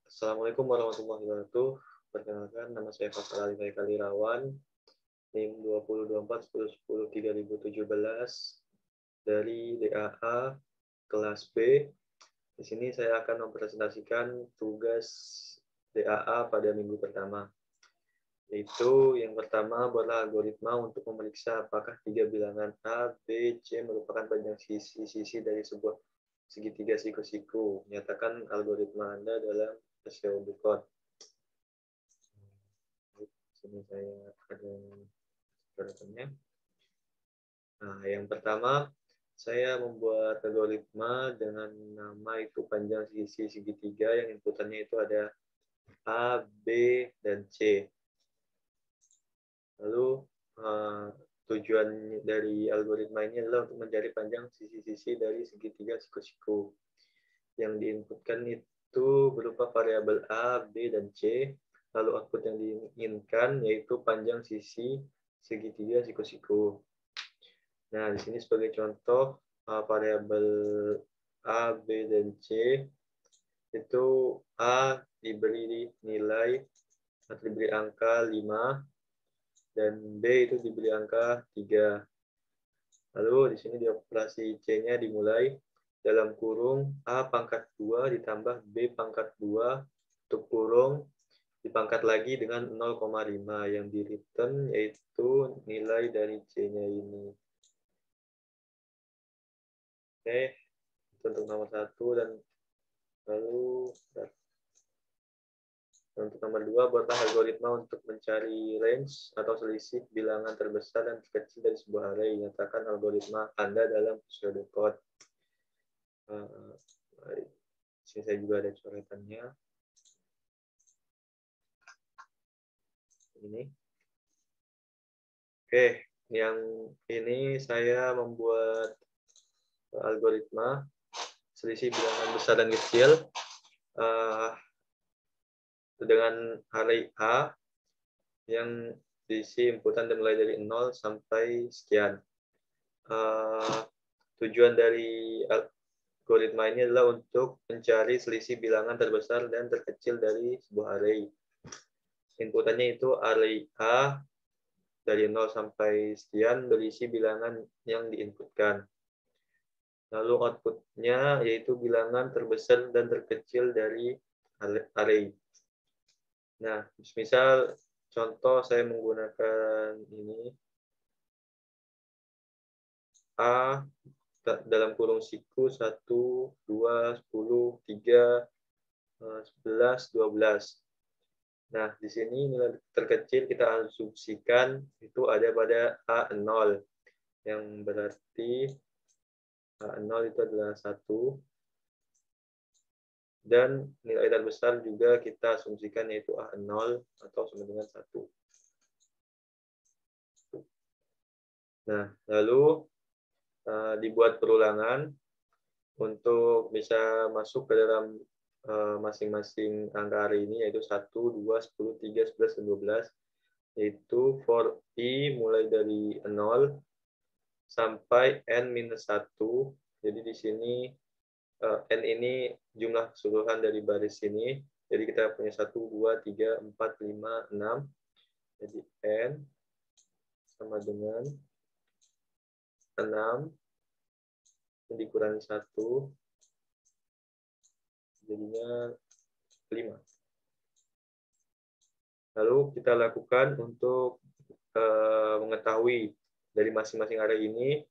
Assalamualaikum warahmatullahi wabarakatuh. Perkenalkan, nama saya Fathal Ali Kalirawan, NIM 2024-10-10-3017 dari DAA kelas B. Di sini saya akan mempresentasikan tugas DAA pada minggu pertama. Yaitu yang pertama buatlah algoritma untuk memeriksa apakah tiga bilangan A, B, C merupakan panjang sisi-sisi dari sebuah segitiga siku-siku. Nyatakan algoritma Anda dalam pseudocode. Di sini saya ada contohnya. Nah, yang pertama saya membuat algoritma dengan nama itu panjang sisi segitiga yang inputannya itu ada A, B, dan C. Lalu tujuan dari algoritma ini adalah untuk mencari panjang sisi-sisi dari segitiga siku-siku. Yang diinputkan itu berupa variabel A, B, dan C. Lalu output yang diinginkan yaitu panjang sisi segitiga siku-siku. Nah, di sini sebagai contoh variabel A, B, dan C itu A diberi nilai atau diberi angka 5 dan B itu diberi angka 3. Lalu di sini di operasi C-nya dimulai dalam kurung A pangkat 2 ditambah B pangkat 2 tutup kurung dipangkat lagi dengan 0,5 yang di return yaitu nilai dari C-nya ini. Oke, itu untuk nomor 1 dan lalu untuk nomor 2 buatlah algoritma untuk mencari range atau selisih bilangan terbesar dan terkecil dari sebuah array. Nyatakan algoritma Anda dalam pseudocode. Di sini saya juga ada coretannya. Ini. Oke, yang ini saya membuat algoritma selisih bilangan besar dan kecil dengan array A yang diisi inputan dimulai dari 0 sampai sekian. Tujuan dari algoritma ini adalah untuk mencari selisih bilangan terbesar dan terkecil dari sebuah array. Inputannya itu array A dari 0 sampai sekian berisi bilangan yang diinputkan. Lalu outputnya yaitu bilangan terbesar dan terkecil dari array. Nah, misal contoh saya menggunakan ini A dalam kurung siku 1, 2, 10, 3, 11, 12. Nah, di sini nilai terkecil kita asumsikan itu ada pada A0, yang berarti A0 itu adalah 1. Dan nilai terbesar juga kita asumsikan yaitu A0 atau sama dengan 1. Nah, lalu dibuat perulangan untuk bisa masuk ke dalam masing-masing angka array ini, yaitu 1, 2, 10, 3, 11, dan 12. Yaitu for I mulai dari 0 sampai N-1. Jadi di sini N ini jumlah keseluruhan dari baris ini. Jadi kita punya 1, 2, 3, 4, 5, 6. Jadi N sama dengan 6 dikurangi 1, jadinya 5. Lalu kita lakukan untuk mengetahui dari masing-masing array ini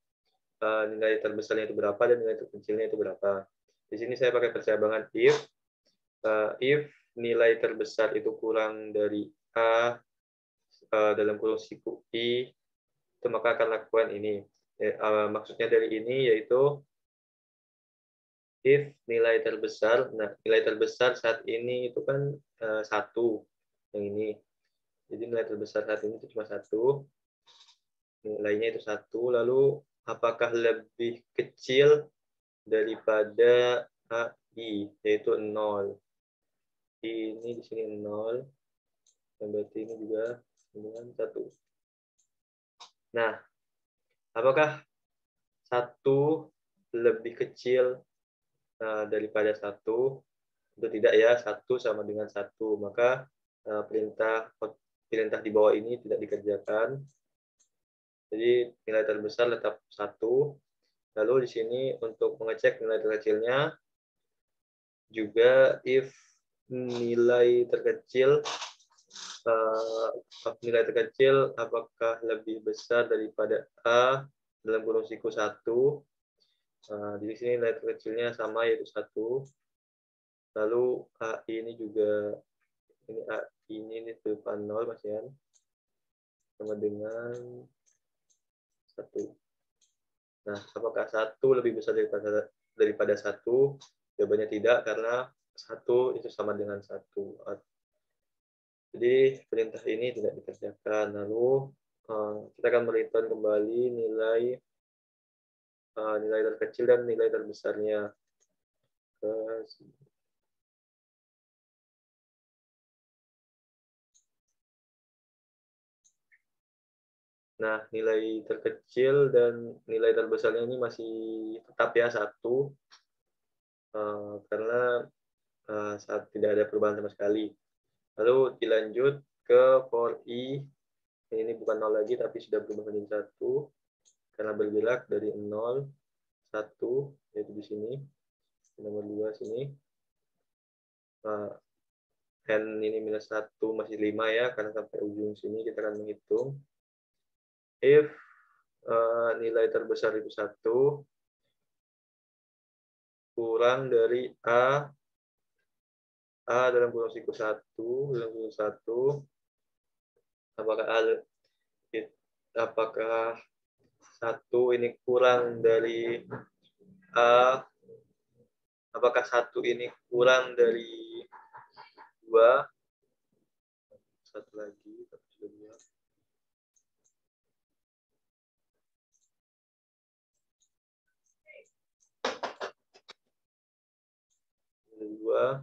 nilai terbesarnya itu berapa dan nilai terkecilnya itu berapa. Di sini saya pakai percabangan if nilai terbesar itu kurang dari A dalam kurung siku I, itu maka akan lakukan ini. Maksudnya dari ini yaitu if nilai terbesar, nah nilai terbesar saat ini itu kan 1, yang ini. Jadi nilai terbesar saat ini itu cuma 1, nilainya itu 1, lalu apakah lebih kecil daripada AI, yaitu 0. Ini di sini 0, dan berarti ini juga dengan 1. Nah, apakah 1 lebih kecil daripada 1? Itu tidak ya, 1 sama dengan 1. Maka perintah di bawah ini tidak dikerjakan. Jadi nilai terbesar tetap 1. Lalu di sini untuk mengecek nilai terkecilnya, juga if nilai terkecil apakah lebih besar daripada A dalam kurung siku 1. Di sini nilai terkecilnya sama, yaitu 1. Lalu AI ini juga, ini AI ini berupa 0 Mas Yan, sama dengan 1. Nah, apakah 1 lebih besar daripada 1? Jawabannya tidak, karena 1 itu sama dengan 1. Jadi perintah ini tidak dikerjakan. Lalu kita akan melihat kembali nilai terkecil dan nilai terbesarnya. Nah, nilai terkecil dan nilai terbesarnya ini masih tetap ya 1, karena saat tidak ada perubahan sama sekali. Lalu dilanjut ke for i, ini bukan 0 lagi tapi sudah berubah menjadi 1 karena bergerak dari 0, 1, yaitu di sini, nomor 2 sini. N ini minus 1 masih 5 ya, karena sampai ujung sini kita akan menghitung. If nilai terbesar itu 1 kurang dari A dalam kurung siku 1, dalam kurung 1, apakah 1 ini kurang dari A, apakah 1 ini kurang dari 2, 1 lagi, tapi sudah 2.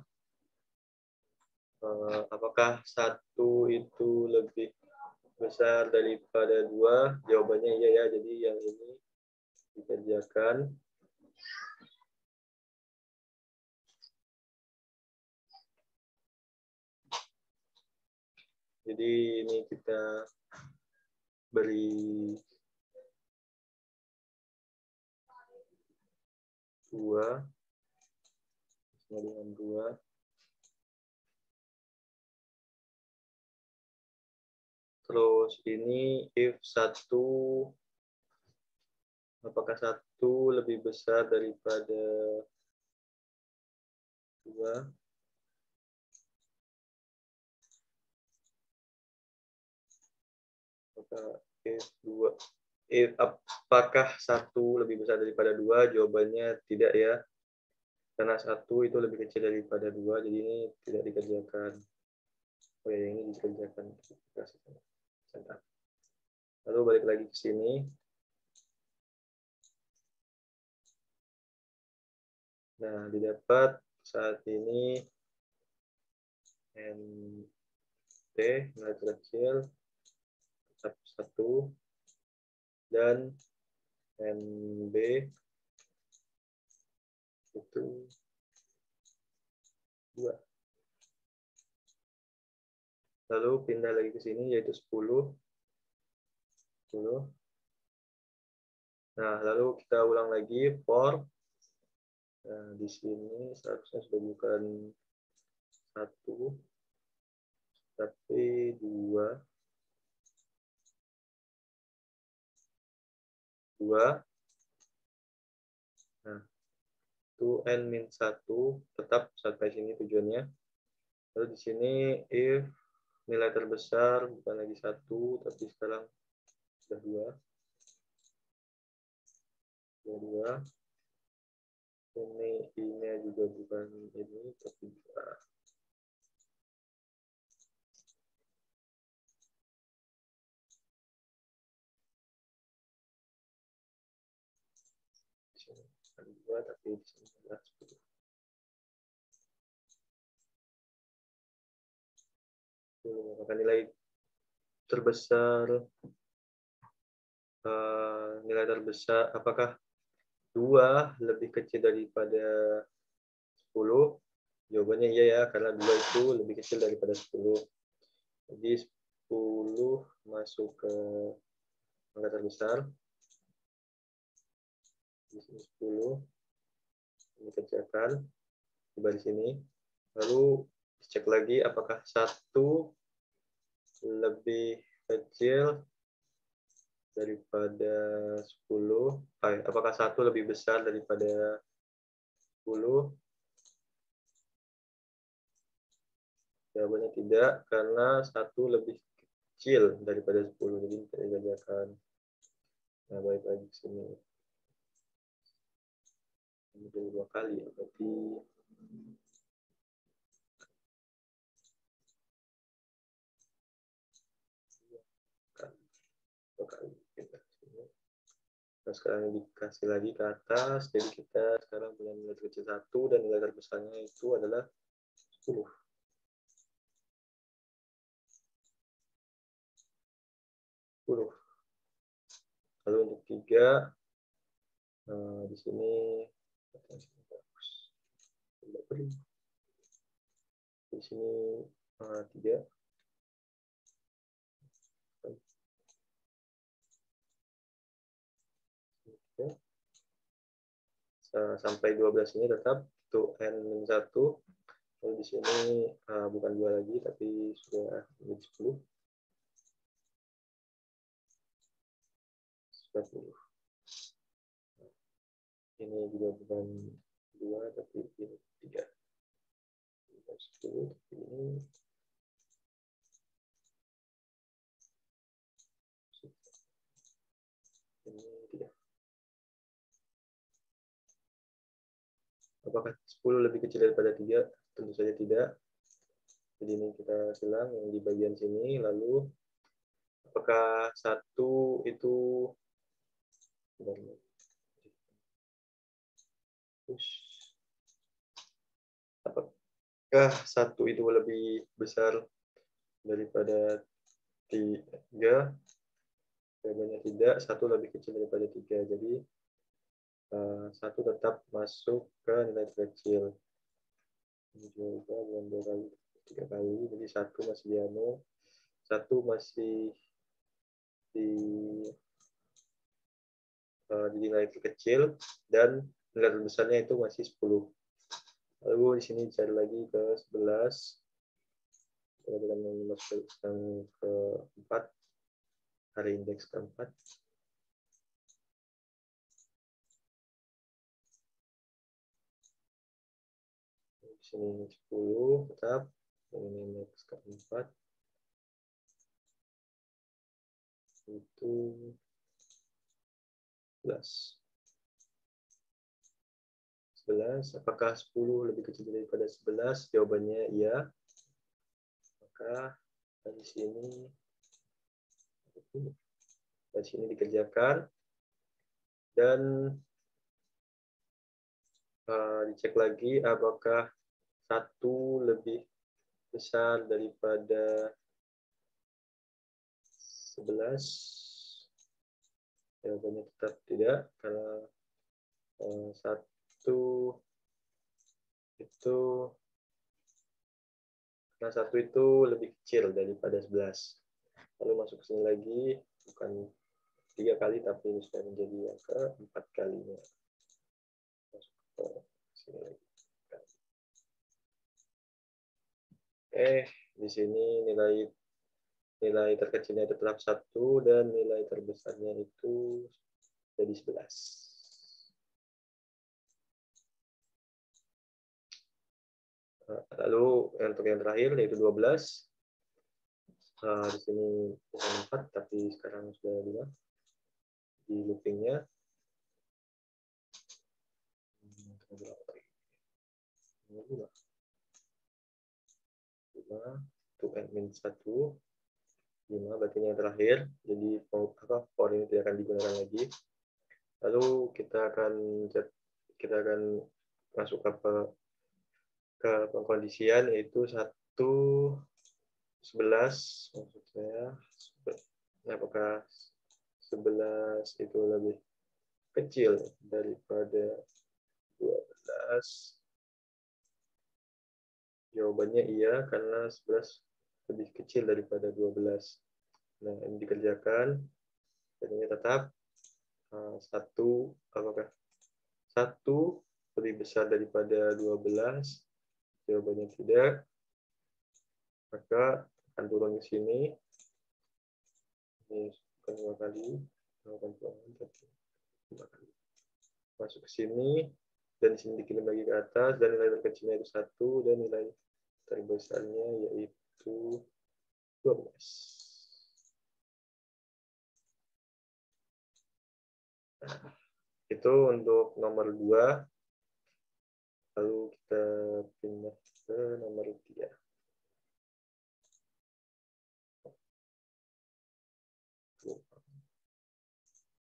Apakah 1 itu lebih besar daripada 2? Jawabannya iya ya, jadi yang ini dikerjakan. Jadi ini kita beri 2 sama dengan 2. Terus ini if 1, apakah 1 lebih besar daripada 2? Apakah 1 lebih besar daripada 2? Jawabannya tidak ya. Karena 1 itu lebih kecil daripada 2, jadi ini tidak dikerjakan. Oh ya, ini dikerjakan. Lalu balik lagi ke sini. Nah, didapat saat ini NT, nilai terkecil, tetap 1, dan NB itu 2. Lalu pindah lagi ke sini, yaitu 10. Nah, lalu kita ulang lagi for. Nah, di sini seharusnya sudah bukan 1, tapi 2. Nah, itu N-1 tetap sampai sini tujuannya. Lalu di sini if nilai terbesar bukan lagi 1, tapi sekarang sudah 2. Ini juga bukan ini, tapi 2. Di sini 2, tapi di sini adalah 10. Maka nilai terbesar, apakah 2 lebih kecil daripada 10? Jawabannya Jawabannya iya ya, karena 2 itu lebih kecil daripada 10. Jadi 10 masuk ke angka terbesar. Di sini 10 dikerjakan di baris ini. Lalu dicek lagi apakah 1 lebih kecil daripada 10. Apakah 1 lebih besar daripada 10? Jawabannya tidak, karena 1 lebih kecil daripada 10. Jadi kita kerjakan. Nah, balik lagi ke sini. Ini 2 kali ya, berarti nah, sekarang dikasih lagi ke atas, jadi kita sekarang punya nilai terkecil 1 dan nilai terbesarnya itu adalah 10. 10. Lalu untuk 3, di sini di sini 3. Sampai 12 ini tetap itu n-1. Lalu di sini bukan 2 lagi, tapi sudah menjadi 10. 10. Ini juga bukan 2, tapi ini 3. 10, tapi ini tidak. Apakah 10 lebih kecil daripada 3? Tentu saja tidak. Jadi ini kita silang yang di bagian sini. Lalu apakah 1 itu apakah 1 itu lebih besar daripada 3? Jawabannya tidak. 1 lebih kecil daripada 3. Jadi 1 tetap masuk ke nilai terkecil. Ini juga bukan 2 kali, 3 kali. Jadi 1 masih di 1 masih di nilai terkecil dan nilai terbesarnya itu masih 10. Lalu di sini cari lagi ke 11. Kita akan memasukkan ke 4. Hari indeks keempat. Di sini 10 tetap. Ini indeks keempat. Itu 11. 11. Apakah 10 lebih kecil daripada 11? Jawabannya iya. Maka dari sini dikerjakan dan dicek lagi apakah 1 lebih besar daripada 11. Jawabannya tetap tidak, karena 1 itu lebih kecil daripada 11. Lalu masuk ke sini lagi, bukan 3 kali, tapi ini sudah menjadi yang ke-4 kalinya. Masuk ke sini lagi. Di sini nilai terkecilnya tetap 1 dan nilai terbesarnya itu jadi 11. Lalu untuk yang terakhir yaitu 12. Di sini bukan 4, tapi sekarang sudah 5 di loopingnya. 5 itu n-1. 5 berarti yang terakhir. Jadi for ini tidak akan digunakan lagi. Lalu kita akan masuk ke pengkondisian, yaitu 1, 11 maksud saya. Apakah 11 itu lebih kecil daripada 12? Jawabannya iya, karena 11 lebih kecil daripada 12. Nah, ini dikerjakan. Jadinya tetap 1, apakah 1 lebih besar daripada 12? Jawabannya tidak. Maka akan turun ke sini. Ini bukan 2 kali. Masuk ke sini. Dan di sini dikirim lagi ke atas. Dan nilai terkecilnya itu 1. Dan nilai terbesarnya yaitu 12. Nah, itu untuk nomor 2. Lalu kita pindah ke nomor 3.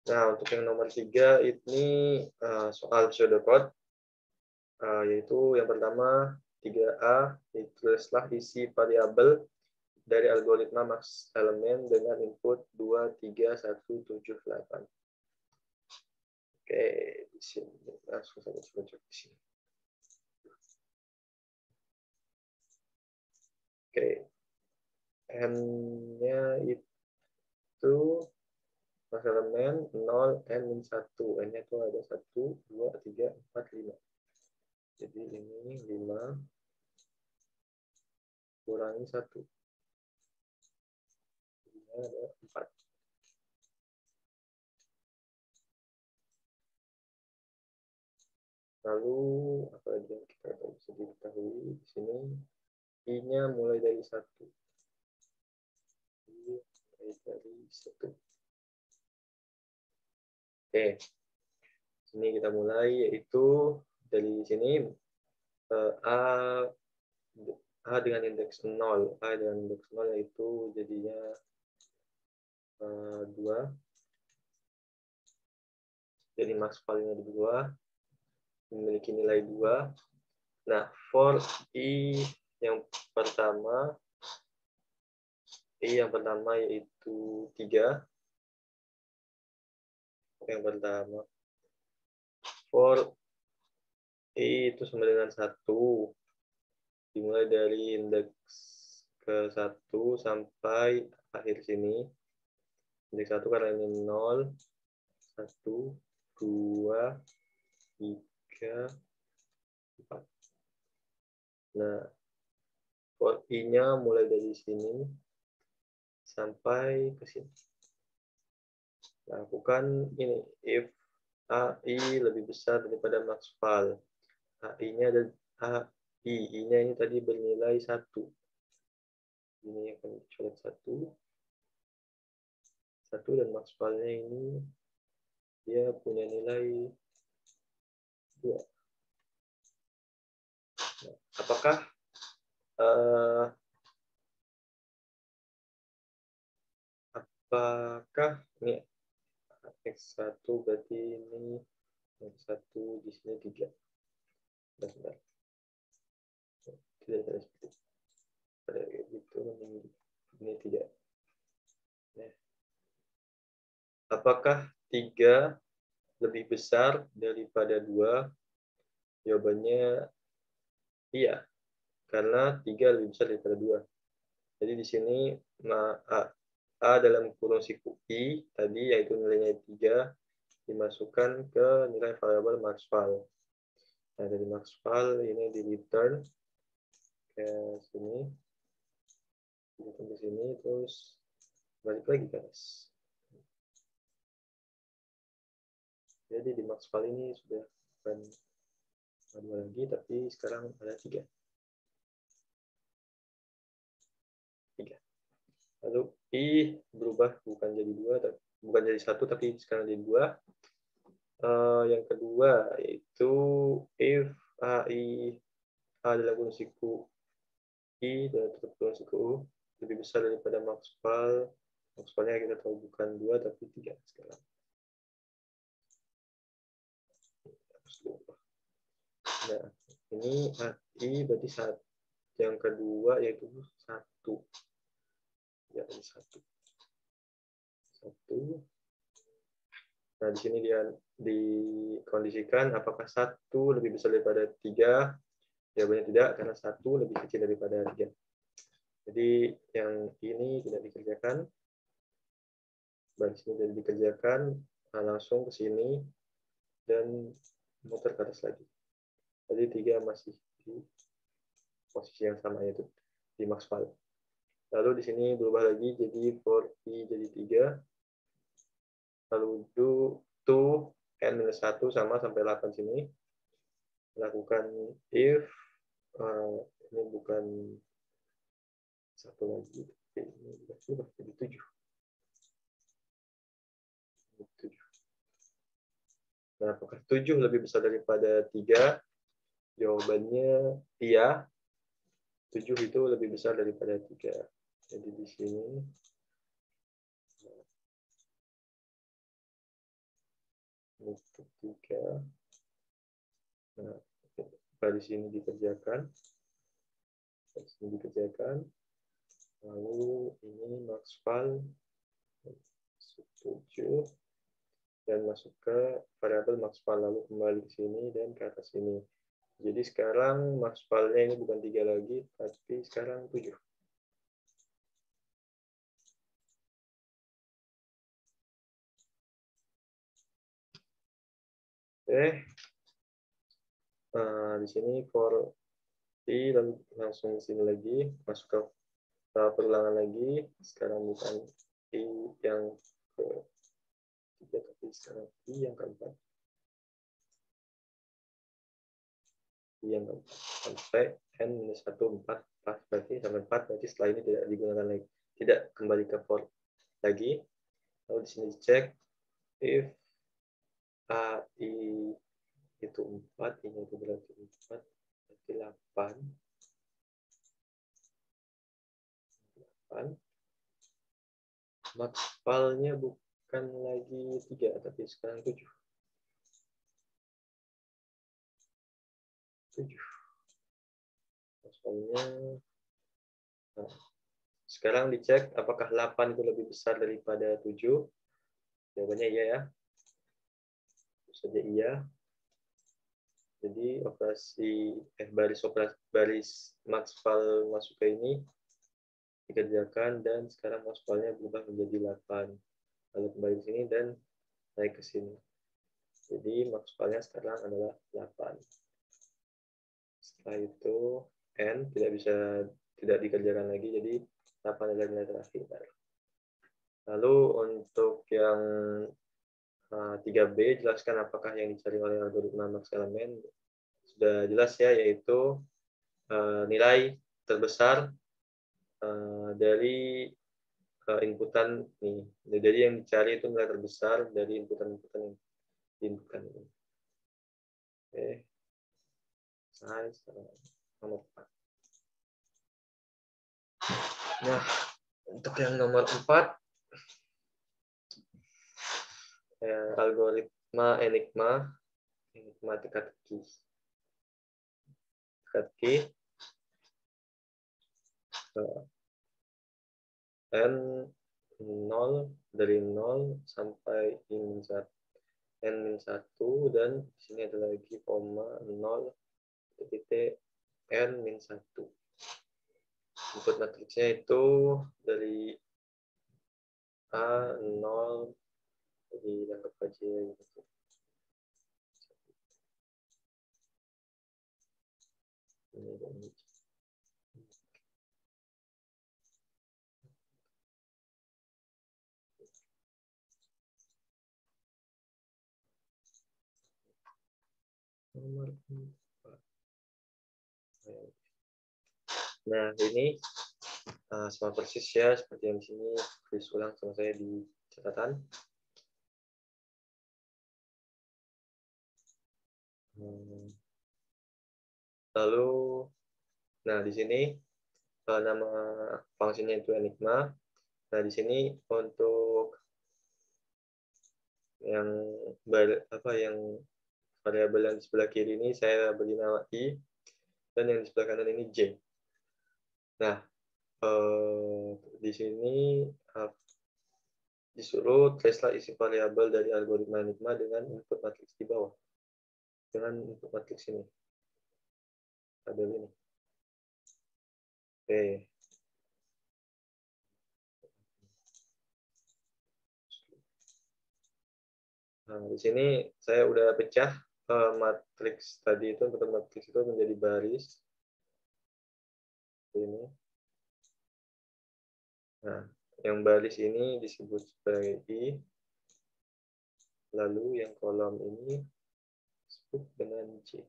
Nah, untuk yang nomor 3 ini soal pseudocode, yaitu yang pertama 3A, tulislah isi variabel dari algoritma max elemen dengan input 2, 3, 1, 7, 8. Oke, di sini langsung saja coba cek di sini. Oke, n-nya itu max elemen 0, n-1. N-nya itu ada 1, 2, 3, 4, 5. Jadi ini 5 kurangi 1. Ini ada 4. Lalu apa lagi yang kita bisa diketahui di sini? I-nya mulai dari 1. I mulai dari 1. Oke. Sini kita mulai, yaitu dari sini A dengan indeks 0. A dengan indeks 0 yaitu jadinya 2. Jadi maksimalnya di 2. Memiliki nilai 2. Nah, for I yang pertama yaitu 3. Yang pertama. For I itu sama dengan 1. Dimulai dari indeks ke 1 sampai akhir sini. Indeks 1 karena ini 0, 1, 2, 3, 4. Nah, for I-nya mulai dari sini sampai ke sini. Lakukan ini, if AI lebih besar daripada maksimal. AI-nya ada I-nya ini tadi bernilai 1. Ini akan coret 1. 1 dan maksimalnya ini dia punya nilai 2. Nah, apakah ini X1 berarti ini X1 di sini 3. Bentar. Tidak ada seperti itu. Pada gitu ini 3. Nah, apakah 3 lebih besar daripada 2? Jawabannya iya. Karena 3 lebih besar daripada 2. Jadi di sini A dalam kurung siku I tadi yaitu nilainya 3 dimasukkan ke nilai variabel maximal. Nah, dari maximal ini di return ke sini. Return ke sini terus balik lagi ke atas. Jadi di maximal ini sudah bukan 2 lagi tapi sekarang ada 3. Lalu I berubah bukan jadi 2, bukan jadi 1 tapi sekarang jadi 2. Yang kedua yaitu if AI A dalam kurung siku I dan tutup kurung siku U lebih besar daripada maksimal. Maksimalnya kita tahu bukan 2 tapi 3 sekarang. Nah, ini AI berarti 1. Yang kedua yaitu 1. Ya, ini 1. Nah, di sini dia dikondisikan apakah 1 lebih besar daripada 3. Jawabannya tidak, karena 1 lebih kecil daripada 3. Jadi yang ini tidak dikerjakan. Baris ini tidak dikerjakan. Nah, langsung ke sini dan muter ke atas lagi. Jadi 3 masih di posisi yang sama, yaitu di max file. Lalu di sini berubah lagi jadi for i jadi 3. Lalu do n-1 sama sampai 8 sini. Lakukan if ini bukan 1 lagi, ini berubah jadi 7. Nah, apakah 7 lebih besar daripada 3? Jawabannya iya. 7 itu lebih besar daripada 3. Jadi di sini ini 3. Nah, baris ini dikerjakan. Baris ini dikerjakan. Lalu ini max file 7 dan masuk ke variabel max file, lalu kembali ke sini dan ke atas sini. Jadi sekarang max file-nya ini bukan 3 lagi, tapi sekarang 7. Oke. Nah, di sini for i, lalu langsung sini lagi, masuk ke perulangan lagi. Sekarang bukan i yang ke 3, tapi sekarang i yang keempat. I yang keempat. Sampai n-1, 4. Berarti sampai 4, berarti setelah ini tidak digunakan lagi. Tidak kembali ke for lagi. Lalu di sini dicek if a, i itu 4, ini itu berarti 4, berarti 8. 8. Max file-nya bukan lagi 3, tapi sekarang 7. 7. Max file-nya. Nah, sekarang dicek apakah 8 itu lebih besar daripada 7. Jawabannya iya ya. Tentu saja iya. Jadi baris max file masuk ke ini dikerjakan dan sekarang max file-nya berubah menjadi 8. Lalu kembali ke sini dan naik ke sini. Jadi max file-nya sekarang adalah 8. Setelah itu n tidak dikerjakan lagi, jadi 8 adalah nilai terakhir. Lalu untuk yang 3B, jelaskan apakah yang dicari oleh algoritma max elemen. Sudah jelas ya, yaitu nilai terbesar dari inputan nih. Jadi yang dicari itu nilai terbesar dari inputan-inputan yang diinputkan ini. Oke. Size nomor 4. Nah, untuk yang nomor 4, algoritma enigma teka-teki. N 0 dari 0 sampai n-1 dan di sini ada lagi koma 0 titik n-1. Input matriksnya itu dari A 0, jadi anggap aja gitu. Ini. Nomor 4. Nah, ini sama persis ya, seperti yang di sini. Tulis ulang sama saya di catatan. Lalu, nah di sini nama fungsinya itu enigma. Nah di sini untuk yang variabel yang di sebelah kiri ini saya beri nama i, dan yang di sebelah kanan ini j. Nah di sini disuruh tulislah isi variabel dari algoritma enigma dengan input matriks di bawah, dengan input matriks ini. tabel ini. Oke. Nah, di sini saya udah pecah matriks tadi itu, bentuk matriks itu menjadi baris. Ini. Nah, yang baris ini disebut sebagai I. Lalu yang kolom ini disebut dengan J.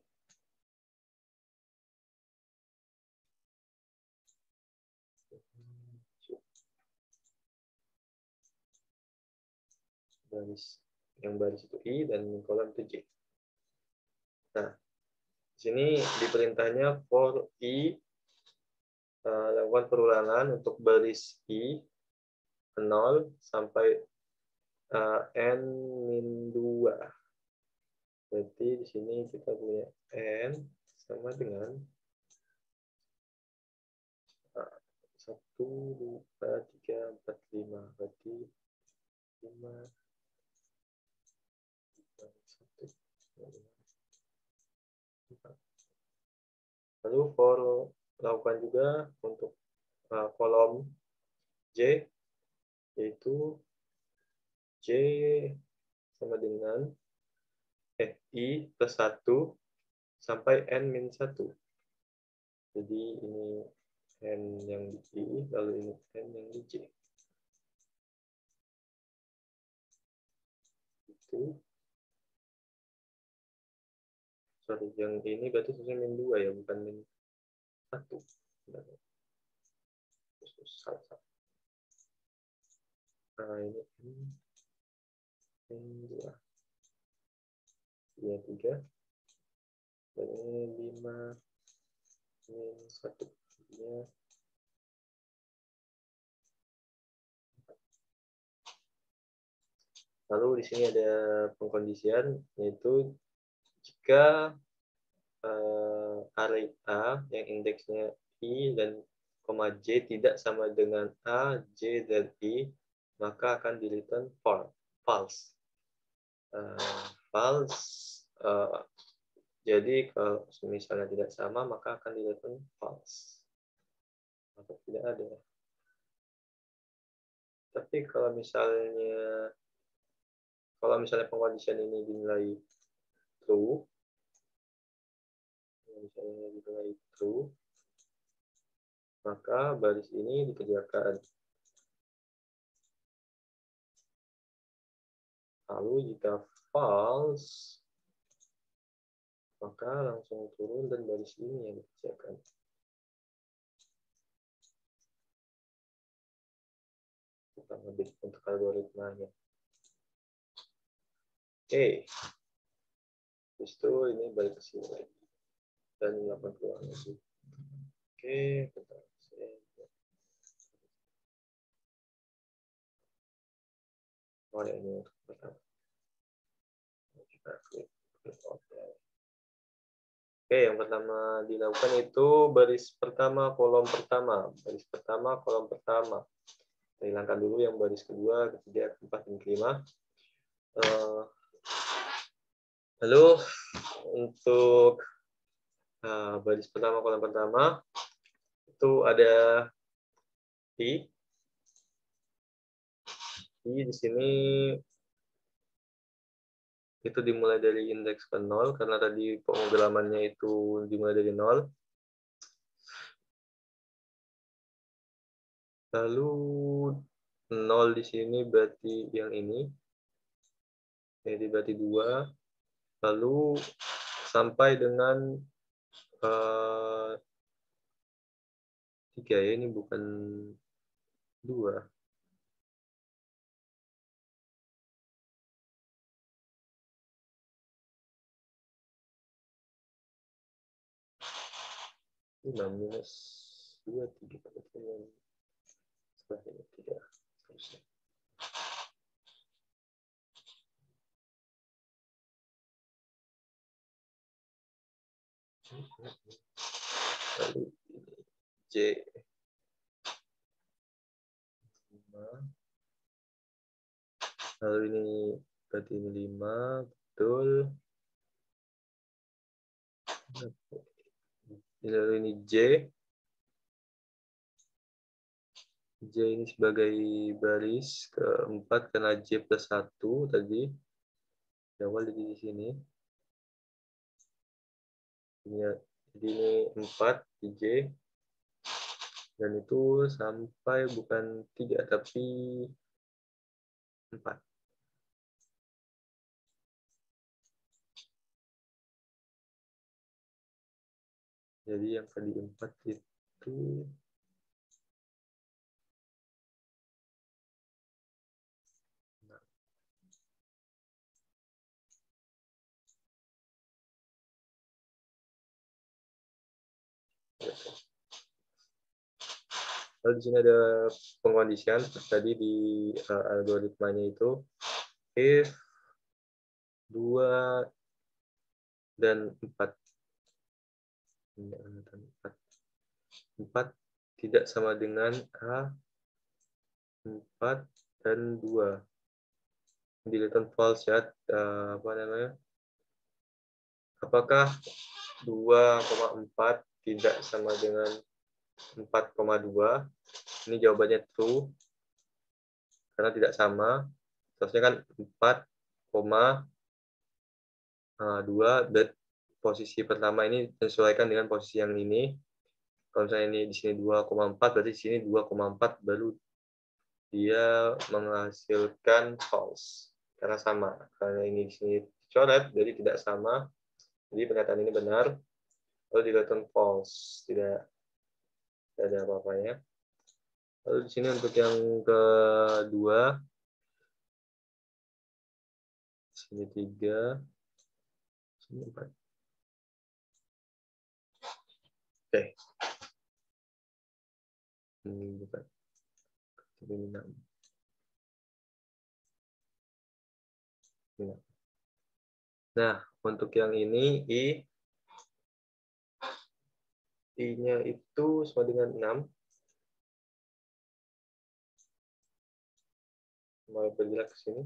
Baris. Yang baris itu I dan kolom itu J. Nah, di sini di perintahnya for I, lakukan perulangan untuk baris I 0 sampai N-2. Berarti di sini kita punya N sama dengan 1, 2, 3, 4, 5. Berarti 5, 1, 4. Lalu for lakukan juga untuk kolom J, yaitu J sama dengan I plus 1 sampai N-1. Jadi ini N yang di I, lalu ini N yang di J. Itu. Sorry, yang ini berarti sesuai min 2 ya, bukan min 1. Nah, ini min 2. Ini 3. Dan ini 5 min 1. Ini lalu di sini ada pengkondisian, yaitu jika array A yang indeksnya I dan koma J tidak sama dengan A, J, dan I, maka akan di return false. False. Jadi kalau misalnya tidak sama, maka akan di return false. Atau tidak ada. Tapi kalau misalnya pengkondisian ini dinilai true, maka baris ini dikerjakan. Lalu jika false, maka langsung turun dan baris ini yang dikerjakan. Kita ngebit untuk algoritmanya. Oke. Terus itu ini balik ke sini lagi. Dan melakukan keluar lagi. Oke, bentar. Oh ya, ini untuk pertama. Kita klik OK. Oke, yang pertama dilakukan itu baris pertama, kolom pertama. Baris pertama, kolom pertama. Kita hilangkan dulu yang baris kedua, ketiga, keempat, dan kelima. Lalu untuk baris pertama, kolom pertama, itu ada I. I di sini itu dimulai dari indeks ke 0, karena tadi pemrogramannya itu dimulai dari 0. Lalu 0 di sini berarti yang ini. Jadi berarti 2. Lalu sampai dengan 3 ya, ini bukan 2. Ini minus 2, 3. Setelah ini 3. Terusnya. Lalu J 5. Lalu ini berarti ini 5, betul. Lalu ini J. J ini sebagai baris keempat karena J plus 1 tadi. Awal di sini. Jadi ini 4 di J. Dan itu sampai bukan 3 tapi 4. Jadi yang tadi 4 itu lalu di sini ada pengkondisian tadi di algoritmanya itu if 2 dan 4. 4 tidak sama dengan A 4 dan 2. Di return false ya, apa namanya? Apakah 2,4 tidak sama dengan 4,2? Ini jawabannya true karena tidak sama. Terusnya kan 4,2 dan posisi pertama ini disesuaikan dengan posisi yang ini. Kalau misalnya ini di sini 2,4 berarti di sini 2,4 baru dia menghasilkan false karena sama. Karena ini di sini dicoret jadi tidak sama. Jadi pernyataan ini benar. Lalu di return false, tidak ada apa-apanya. Lalu di sini untuk yang kedua, sini 3, sini 4. Oke. Ini bukan. Ini 6. Nah, untuk yang ini, I-nya itu sama dengan 6. Mau bergerak ke sini.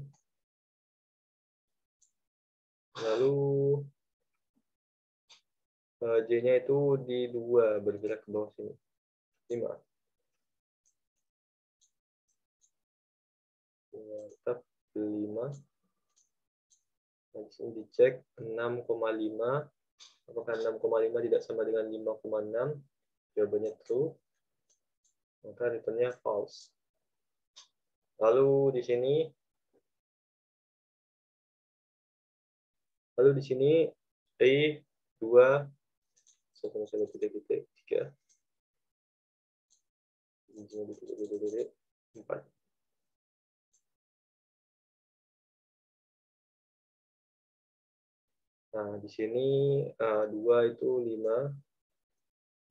Lalu J-nya itu di 2, bergerak ke bawah sini. 5. Tetap 5. Nah, di sini dicek 6,5. Apakah 6,5 tidak sama dengan 5,6? Jawabannya true. Maka returnnya false. Lalu di sini I 2 sama-sama titik-titik 3. Di sini titik-titik 4. Nah, di sini 2 itu 5.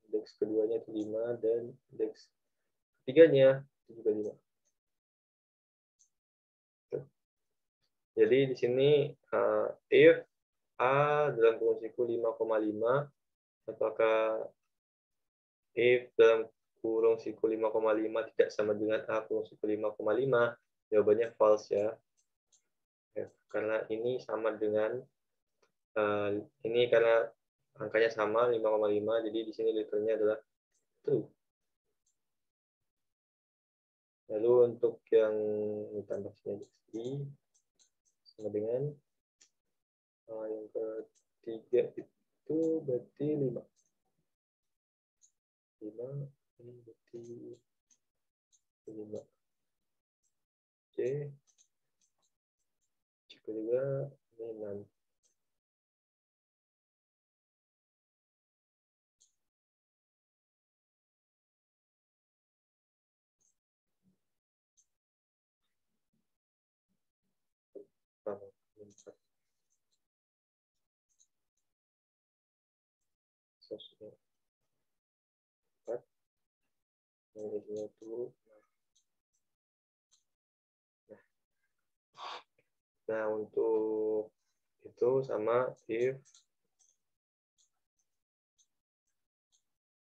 Indeks keduanya itu 5 dan indeks ketiganya itu juga 5. Jadi di sini if A dalam kurung siku 5,5, apakah if dalam kurung siku 5,5 tidak sama dengan A kurung siku 5,5? Jawabannya false ya. Karena ini sama dengan ini karena angkanya sama 5,5, jadi di sini liternya adalah true. Lalu untuk yang ditambah sini sama dengan yang ketiga itu berarti 5. 5 ini berarti 5. C juga ini 6. Sosnya 4. Yang isinya itu. Nah, untuk itu sama if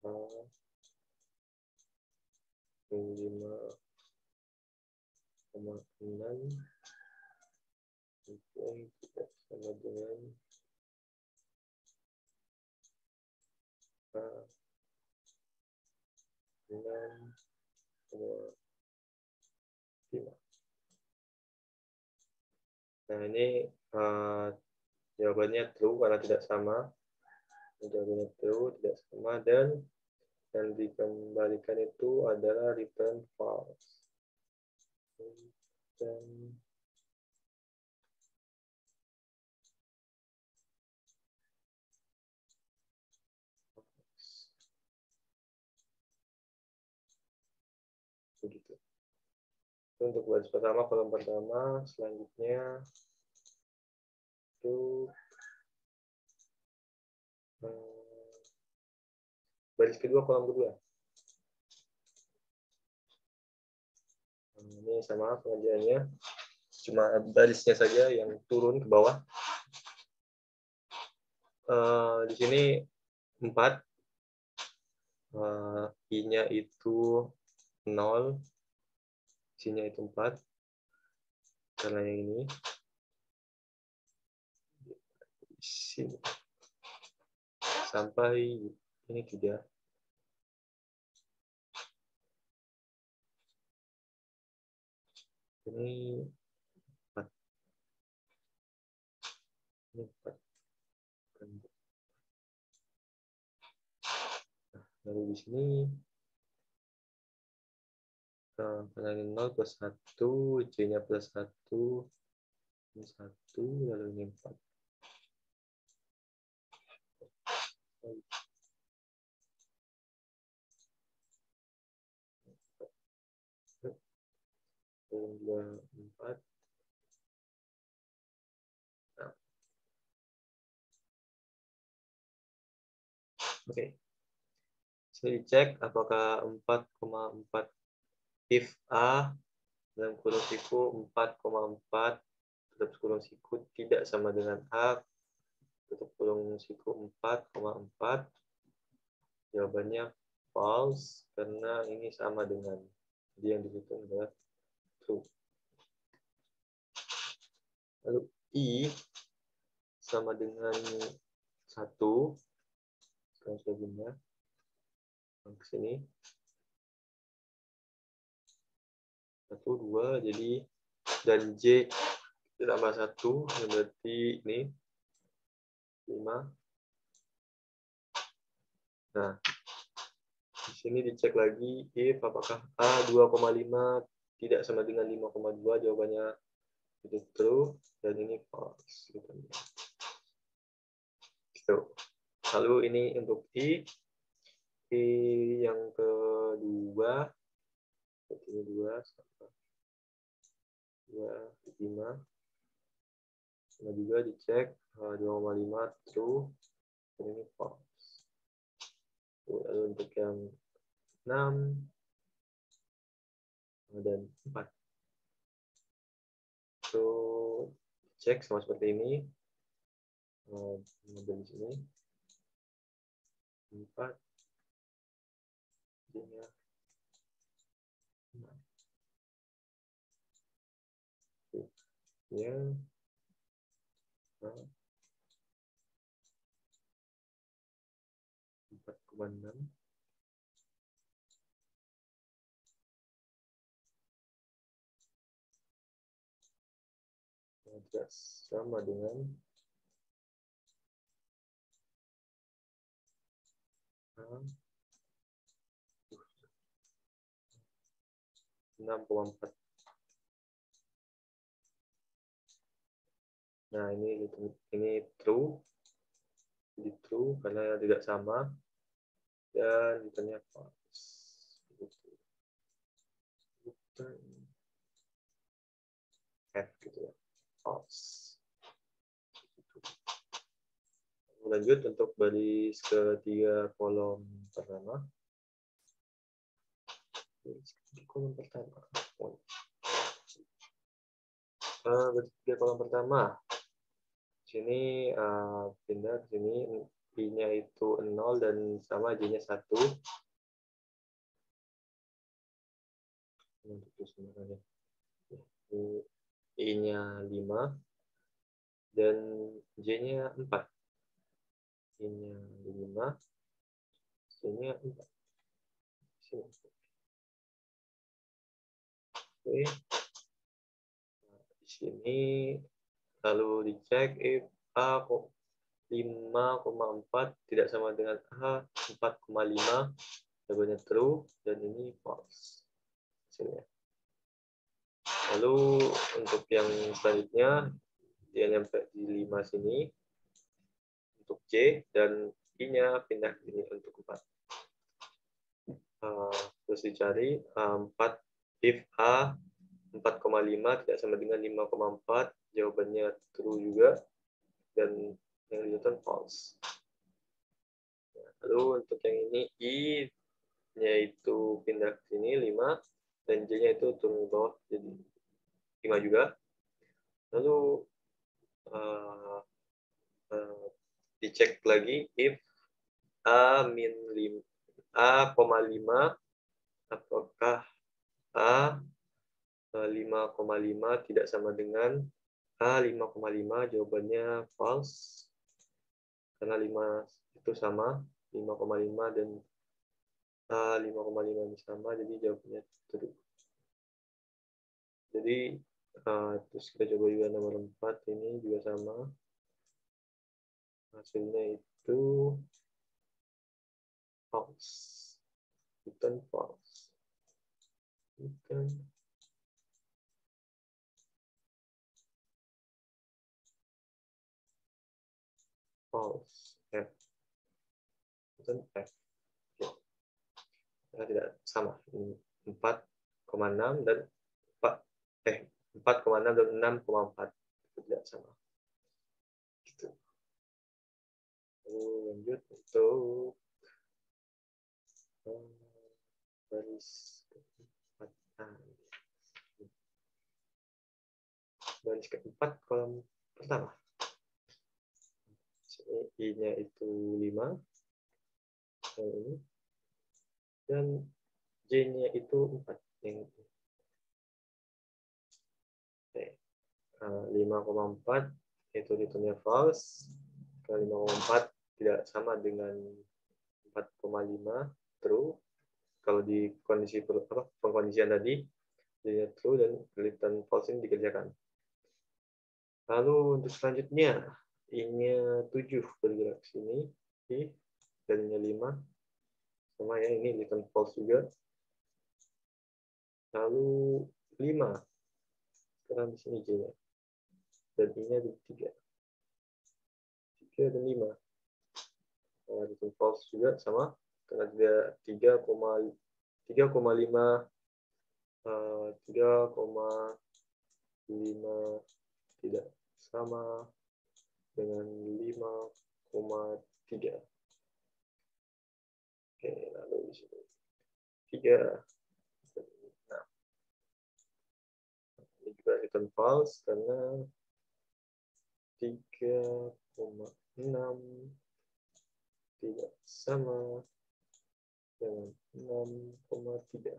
5,6 itu tidak sama dengan Nah, ini jawabannya true karena tidak sama. Jawabannya true, tidak sama, dan yang dikembalikan itu adalah return false. Dan begitu. Untuk baris pertama, kolom pertama, selanjutnya itu baris kedua, kolom kedua. Ini sama pengerjaannya, cuma barisnya saja yang turun ke bawah. Di sini 4, I-nya itu 0, C-nya itu 4, karena yang ini sini sampai ini 3. Ini 4. Ini 4. Nah, lalu di sini karena ini 0 plus 1, C-nya plus 1, ini 1, lalu ini 4. Dua, 4. Nah. Oke. Saya dicek apakah 4,4 if A dalam kurung siku 4,4 tutup kurung siku tidak sama dengan A tutup kurung siku 4,4. Jawabannya false karena ini sama dengan yang dihitung adalah true. Lalu I sama dengan 1. Sekarang sudah benar. Ke sini 1, 2, jadi dan J ditambah 1 yang berarti ini 5. Nah, di sini dicek lagi if apakah A 2,5 tidak sama dengan 5,2, jawabannya itu true dan ini false. Gitu. Lalu ini untuk I yang kedua, ini 2, 5. Nah, juga dicek 2,5 true dan ini false. Lalu untuk yang 6 dan 4 itu cek sama seperti ini. Dan di sini 4 nya 4,6. Tidak sama dengan 6,4. Nah, ini true. Jadi true karena tidak sama. Dan ditanya false. F gitu ya. False. Lanjut untuk baris ketiga kolom pertama. Kolom pertama. Baris ketiga kolom pertama. Sini pindah ke sini, I-nya itu 0 dan sama J-nya 1. I-nya 5 dan J-nya 4. I-nya 5, J-nya 4. Sini. Oke. Di sini lalu dicek if A 5,4 tidak sama dengan A 4,5, jawabannya true, dan ini false hasilnya. Lalu untuk yang selanjutnya dia nyampe di 5 sini untuk C, dan I-nya pindah ke sini untuk 4. Terus dicari 4 if A 4,5 tidak sama dengan 5,4, jawabannya true juga, dan yang dinyatakan false. Lalu untuk yang ini I-nya itu pindah ke sini 5, dan J-nya itu turun ke bawah jadi 5 juga. Lalu dicek lagi if A min 5, apakah A 5,5 tidak sama dengan A 5,5, jawabannya false. Karena 5 itu sama, 5,5 dan A 5,5 ini sama, jadi jawabannya true. Jadi terus kita coba juga nomor 4, ini juga sama. Hasilnya itu false. Bukan false. Bukan false. F. Bukan F. Nah, tidak sama. 4,6 dan 4,6 dan 6,4 tidak sama. Gitu. Lalu lanjut untuk baris keempat. Baris keempat kolom pertama. I-nya itu 5. Yang ini. Dan J-nya itu 4. Yang ini. 5,4 itu hitungnya false. Kalau 5,4 tidak sama dengan 4,5 true. Kalau di kondisi pengkondisian tadi jadinya true dan kelihatan false ini dikerjakan. Lalu untuk selanjutnya I-nya 7 bergerak ke sini, dan I-nya 5 sama ya, ini kelihatan false juga. Lalu 5 sekarang di sini J-nya, dan I-nya di 3 dan 5. Nah, itu false juga sama karena dia 3,5 tidak sama dengan 5,3. Oke, lalu di sini 3. Nah, ini juga return false karena 3,6 tidak sama dengan 6,3.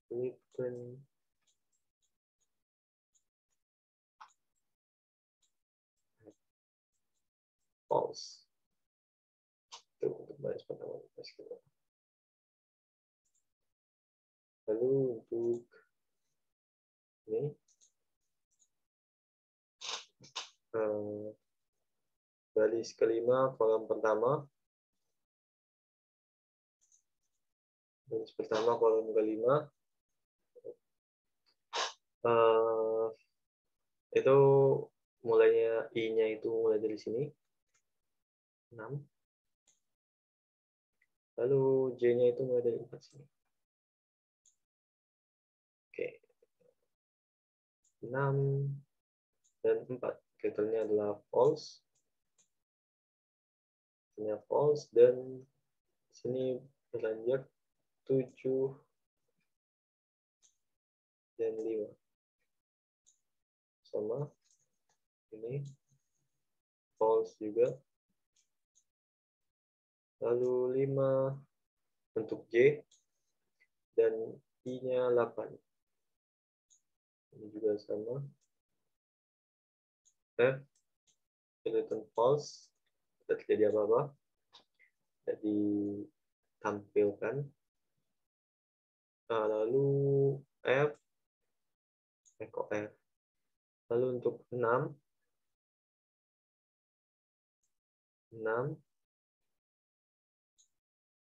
Return false. Itu untuk baris pertama. Lalu untuk ini baris kelima kolom pertama. Baris pertama kolom kelima. Itu mulainya I-nya itu mulai dari sini 6. Lalu J-nya itu mulai dari 4 sini. Oke. 6 dan 4. Filternya adalah false. Filternya false, dan sini beranjak 7 dan 5. Sama. Ini false juga. Lalu 5 untuk J, dan I-nya 8. Ini juga sama. F, return false, tidak terjadi apa-apa. Jadi tampilkan Nah, lalu F, kok F. Lalu untuk 6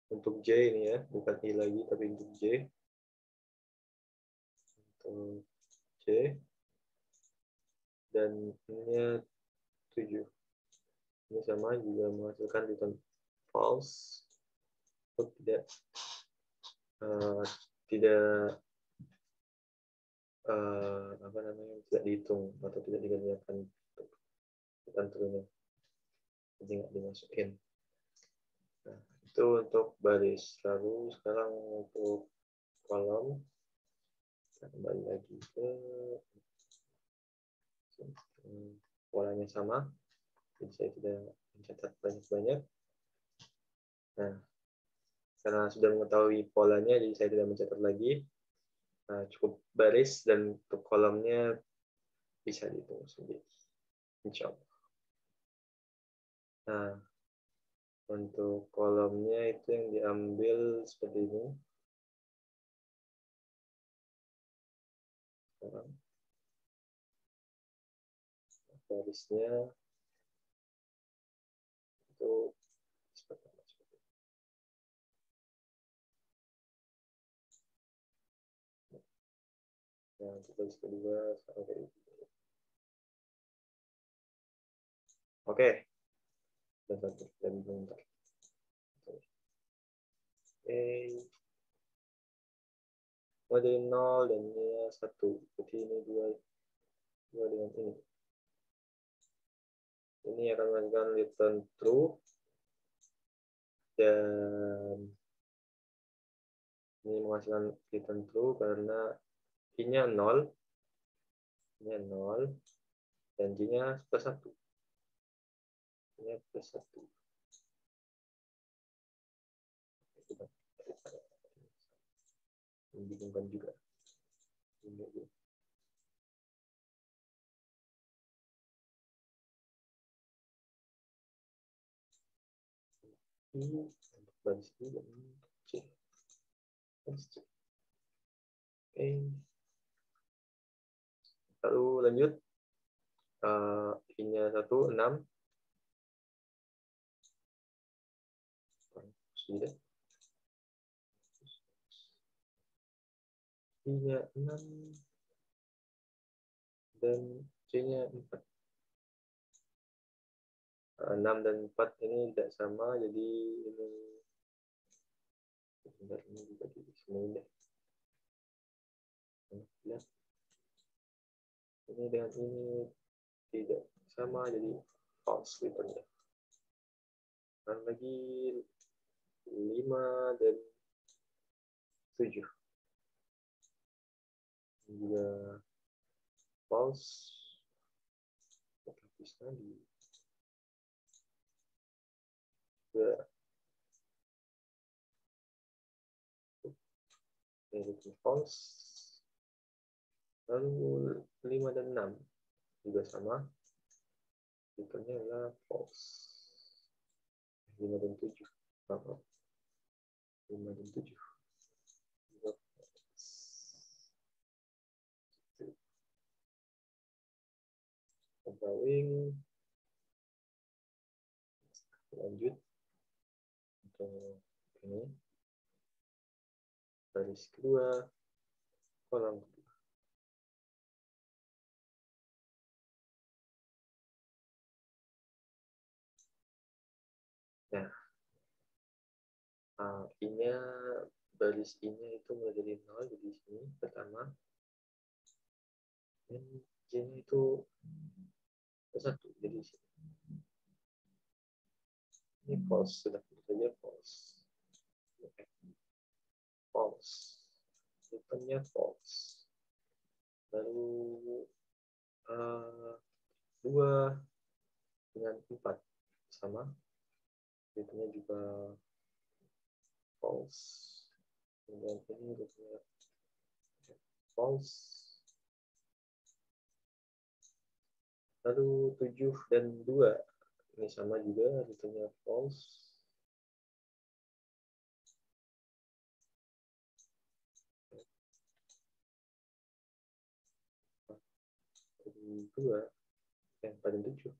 untuk J ini ya, bukan I lagi, tapi untuk J. Untuk J. Dan ini 7. Ini sama juga menghasilkan return false. Atau tidak apa namanya, tidak dihitung atau tidak dikerjakan return true-nya. Jadi nggak dimasukin. Nah, itu untuk baris. Lalu sekarang untuk kolom, kita kembali lagi ke polanya sama. Jadi saya tidak mencatat banyak-banyak. Nah, karena sudah mengetahui polanya, jadi saya tidak mencatat lagi. Nah, cukup baris dan untuk kolomnya bisa dihitung sendiri. Insya Allah. Nah, untuk kolomnya itu yang diambil seperti ini. Barisnya itu seperti ini. Nah, untuk baris kedua sama kayak gitu. Oke. Dan satu dan bentar. Oke. Mulai dari 0 dan ini 1. Jadi ini 2 dengan ini. Ini akan menghasilkan return true. Dan ini menghasilkan return true karena I-nya 0. I-nya 0. Dan J-nya plus 1. I-nya plus 1. Membingungkan juga. Ini untuk baris ini dan C. Oke. Lalu lanjut. I-nya 1, 6. Sudah. I-nya 6. Dan C-nya 4. 6 dan 4 ini tidak sama, jadi ini sebentar, ini juga di sini deh. Ini dengan ini tidak sama, jadi false return-nya. Dan lagi 5 dan 7. Ini juga false. Habis lagi. Ini false. Lalu 5 dan 6 juga sama. Return-nya adalah false. 5 dan 7. Apa? 5 dan 7. Drawing. Lanjut untuk ini. Baris kedua. Kolom kedua. Nah, I-nya, baris I-nya itu mulai dari 0, jadi sini pertama. Dan J-nya itu satu, jadi sini. Ini false, sudah saja false. False. Return-nya false. Lalu 2 dengan 4 sama. Return-nya juga false. Kemudian ini return-nya false. Lalu 7 dan 2 ini sama juga, return-nya false. 2, 4 dan 7.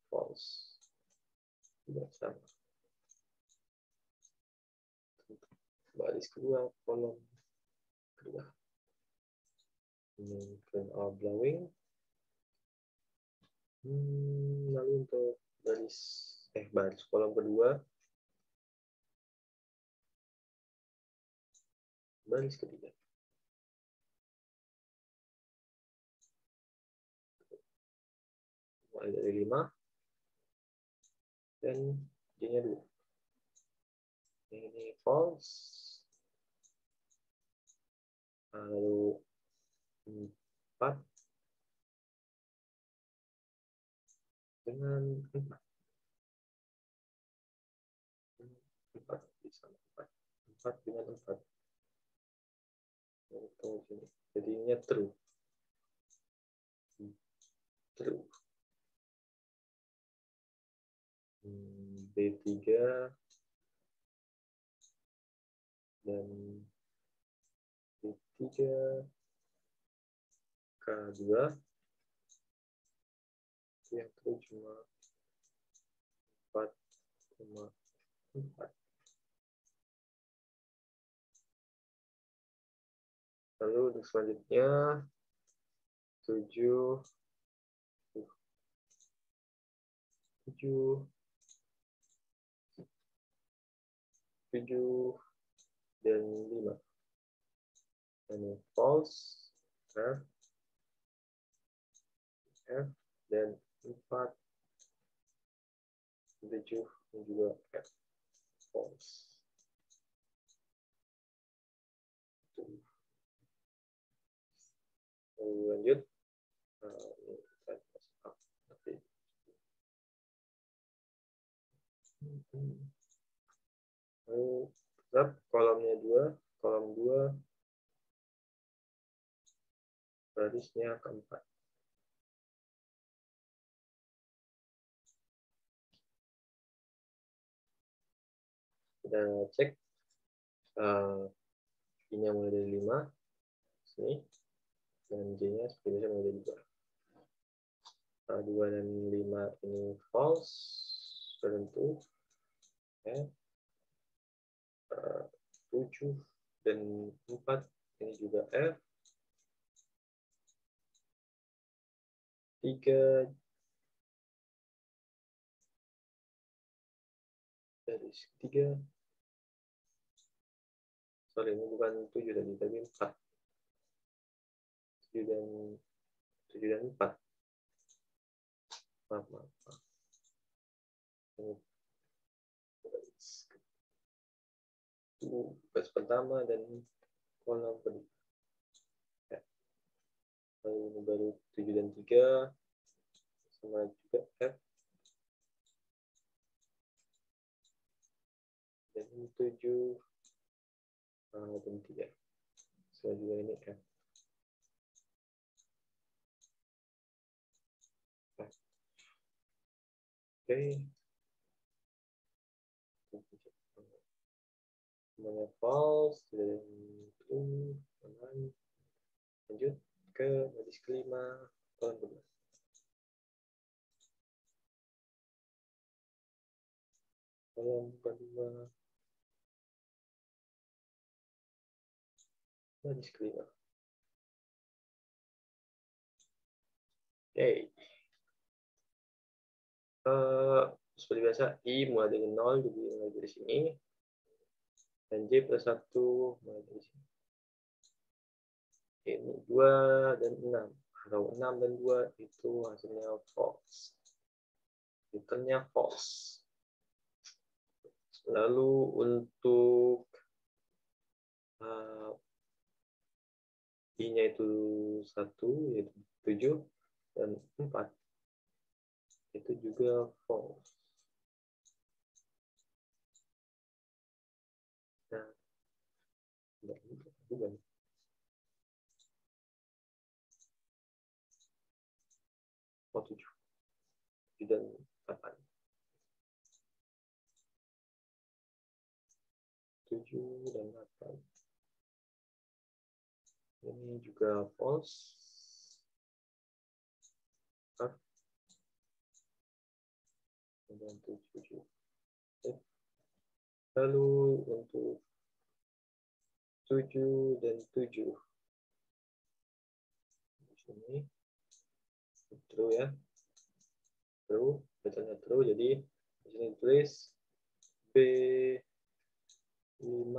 False. Tidak sama. Baris kedua, kolom kedua. Ini current are blowing. Lalu untuk baris kolom kedua, baris ketiga. Mulai dari 5 dan J-nya 2. Ini false. Lalu 4 dengan 4. 4 bisa 4. 4 dengan 4. Jadinya true. True. B3 dan B3 K2 yang true cuma 4,4. Lalu untuk selanjutnya 7 dan 5. Ini false, F dan 4, 7 dan juga F false. Lalu lanjut. Lalu tetap kolomnya 2, kolom 2 barisnya keempat. Kita cek I-nya mulai dari 5 sini dan J-nya seperti biasa mulai dari 2. 2 dan 5 ini false, tentu. 7 dan 4 ini juga F. 3 dari 3. Sorry, ini bukan 7 tadi, tapi 4. 7 dan 4. Maaf. Ini baris pertama dan kolom kedua. Lalu ini baru 7 dan 3 sama juga F. Dan ini 7 dan 3. Sama juga ini F. Oke. Semuanya false dan true. Lanjut ke baris kelima, kolom kedua. Kolom kedua, baris kelima. Oke. Seperti biasa, I mulai dari 0, jadi mulai dari sini. Dan J plus 1 mulai dari sini. Ini 2 dan 6. Kalau 6 dan 2 itu hasilnya false. Returnnya false. Lalu untuk I-nya itu 1, yaitu 7 dan 4. Itu juga false. Nah, bukan. Oh, 7 dan 8. 7 dan 8. Ini juga false. dan 7. Lalu untuk 7 dan 7. Di sini true ya. True, bacanya true. Jadi di sini tulis B5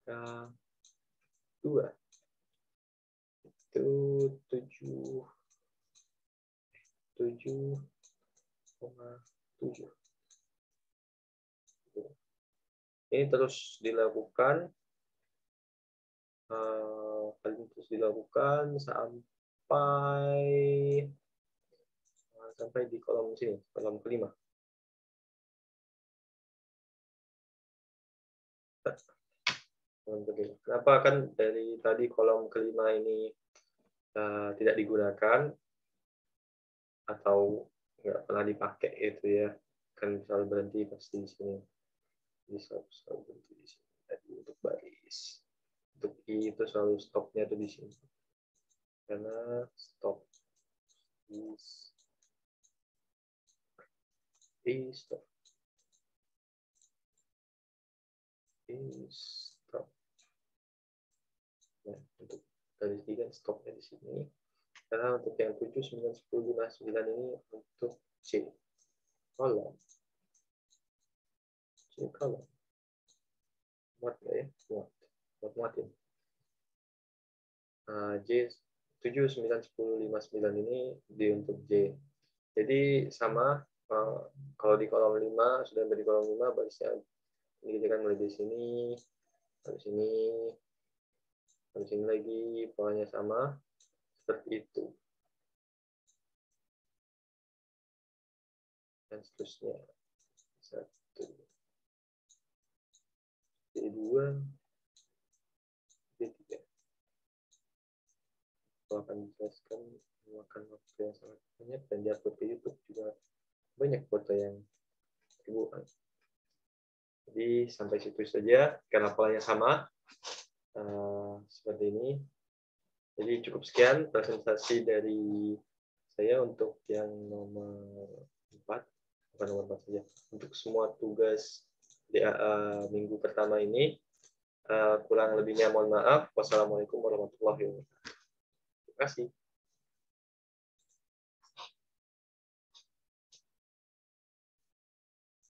K2. Itu 7,7. Ini terus dilakukan, sampai di kolom sini, kolom kelima. Kenapa kan dari tadi kolom kelima ini tidak digunakan atau nggak pernah dipakai itu ya, kan selalu berhenti pasti di sini. Bisa selalu berhenti di sini. Tadi untuk baris, untuk I itu selalu stopnya tuh di sini. Karena stop stop. Nah, untuk garis I kan stopnya di sini. Karena untuk yang 7, 9, 10, 5, 9 ini untuk C kolom. Kolom. Muat nggak ya? Muatin. J 7, 9, 10, 5, 9 ini di untuk J. Jadi sama, kalau di kolom 5, sudah di kolom 5, barisnya ini kan mulai di sini, habis ini lagi, polanya sama, seperti itu. Dan seterusnya. 1. D2, D3. Aku akan jelaskan memakan waktu yang sangat banyak dan di-upload ke YouTube juga banyak foto yang ribuan. Jadi sampai situ saja karena polanya sama seperti ini. Jadi cukup sekian presentasi dari saya untuk yang nomor 4, bukan nomor 4 saja. Untuk semua tugas DAA minggu pertama ini. Kurang lebihnya mohon maaf. Wassalamualaikum warahmatullahi wabarakatuh. Terima kasih.